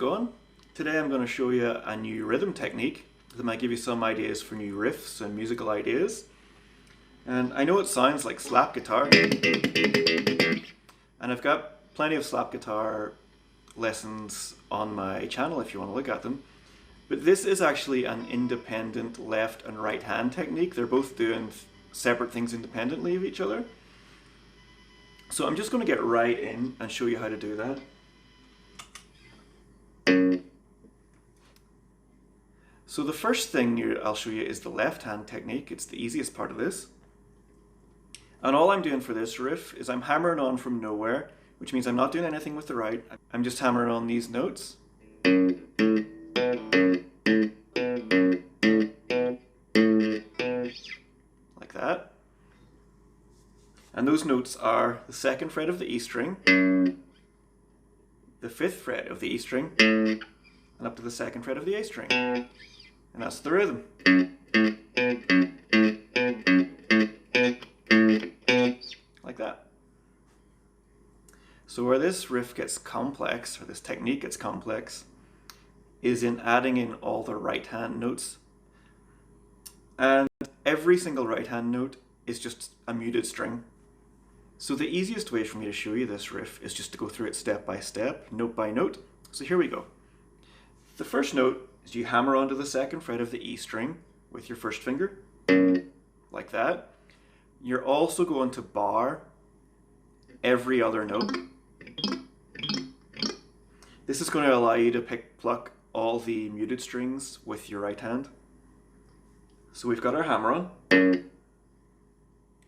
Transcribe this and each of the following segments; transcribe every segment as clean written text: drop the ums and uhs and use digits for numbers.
going? Today I'm going to show you a new rhythm technique that might give you some ideas for new riffs and musical ideas. And I know it sounds like slap guitar, and I've got plenty of slap guitar lessons on my channel if you want to look at them. But this is actually an independent left and right hand technique. They're both doing separate things independently of each other. So I'm just going to get right in and show you how to do that. So the first thing I'll show you is the left hand technique. It's the easiest part of this. And all I'm doing for this riff is I'm hammering on from nowhere, which means I'm not doing anything with the right. I'm just hammering on these notes. Like that. And those notes are the 2nd fret of the E string, the 5th fret of the E string, and up to the 2nd fret of the A string. And that's the rhythm. Like that. So where this riff gets complex, or this technique gets complex, is in adding in all the right hand notes. And every single right hand note is just a muted string. So the easiest way for me to show you this riff is just to go through it step by step, note by note. So here we go. The first note is you hammer onto the 2nd fret of the E string with your first finger, like that. You're also going to bar every other note. This is going to allow you to pluck all the muted strings with your right hand. So we've got our hammer on.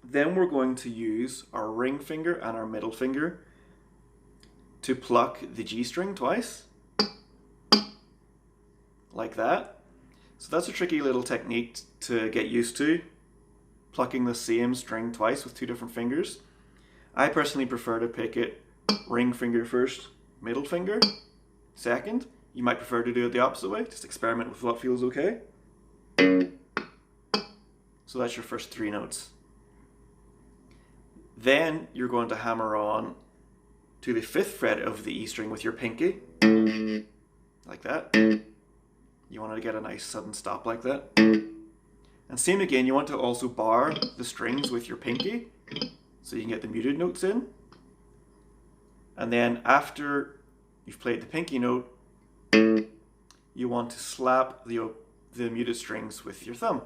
Then we're going to use our ring finger and our middle finger to pluck the G string twice, like that. So that's a tricky little technique to get used to, plucking the same string twice with 2 different fingers. I personally prefer to pick it ring finger first, middle finger second. You might prefer to do it the opposite way, just experiment with what feels okay. So that's your first 3 notes. Then you're going to hammer on to the 5th fret of the E string with your pinky, like that. You want to get a nice sudden stop like that. And same again, you want to also bar the strings with your pinky so you can get the muted notes in. And then after you've played the pinky note, you want to slap the muted strings with your thumb.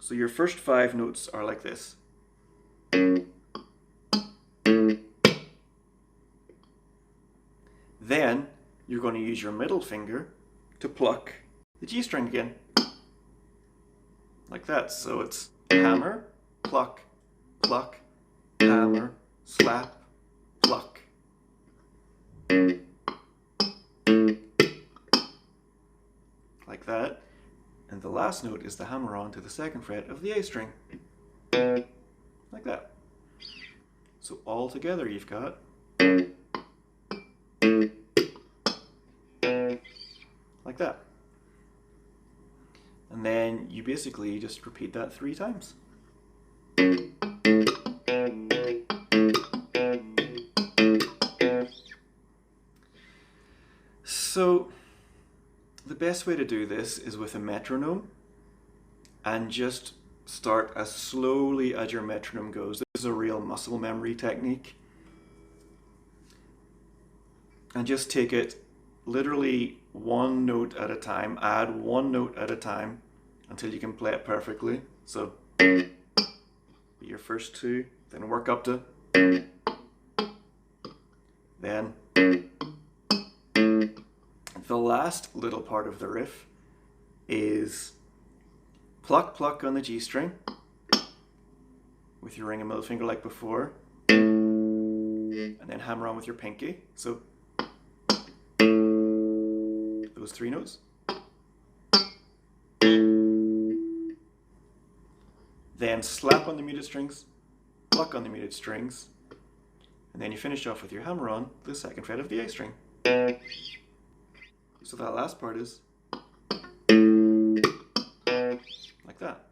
So your first 5 notes are like this. Then you're going to use your middle finger to pluck the G string again, like that. So it's hammer, pluck, pluck, hammer, slap, pluck. Like that. And the last note is the hammer on to the 2nd fret of the A string, like that. So all together you've got like that. And then you basically just repeat that 3 times. So the best way to do this is with a metronome, and just start as slowly as your metronome goes. This is a real muscle memory technique. And just take it literally 1 note at a time, add 1 note at a time until you can play it perfectly. So be your first 2, then work up to, then the last little part of the riff is pluck, pluck on the G string with your ring and middle finger like before, and then hammer on with your pinky. So those 3 notes. Then slap on the muted strings, pluck on the muted strings, and then you finish off with your hammer on the 2nd fret of the A string. So that last part is like that.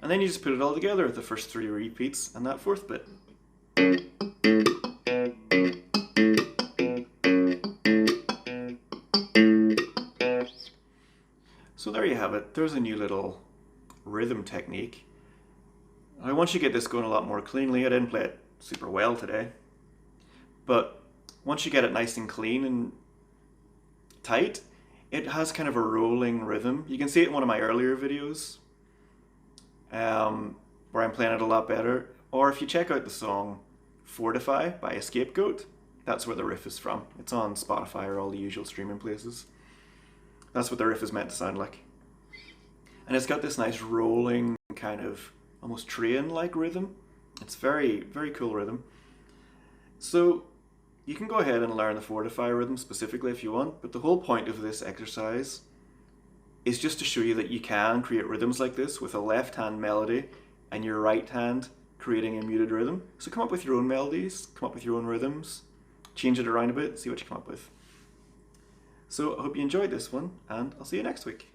And then you just put it all together with the first 3 repeats and that 4th bit. there's a new little rhythm technique. I want you to get this going a lot more cleanly. I didn't play it super well today. But once you get it nice and clean and tight, it has kind of a rolling rhythm. You can see it in one of my earlier videos where I'm playing it a lot better. Or if you check out the song Fortify by Scapegoat, that's where the riff is from. It's on Spotify or all the usual streaming places. That's what the riff is meant to sound like. And it's got this nice rolling kind of almost train-like rhythm. It's very, very cool rhythm. So you can go ahead and learn the Fortify rhythm specifically if you want, but the whole point of this exercise is just to show you that you can create rhythms like this with a left hand melody and your right hand creating a muted rhythm. So come up with your own melodies, come up with your own rhythms, change it around a bit, see what you come up with. So I hope you enjoyed this one, and I'll see you next week.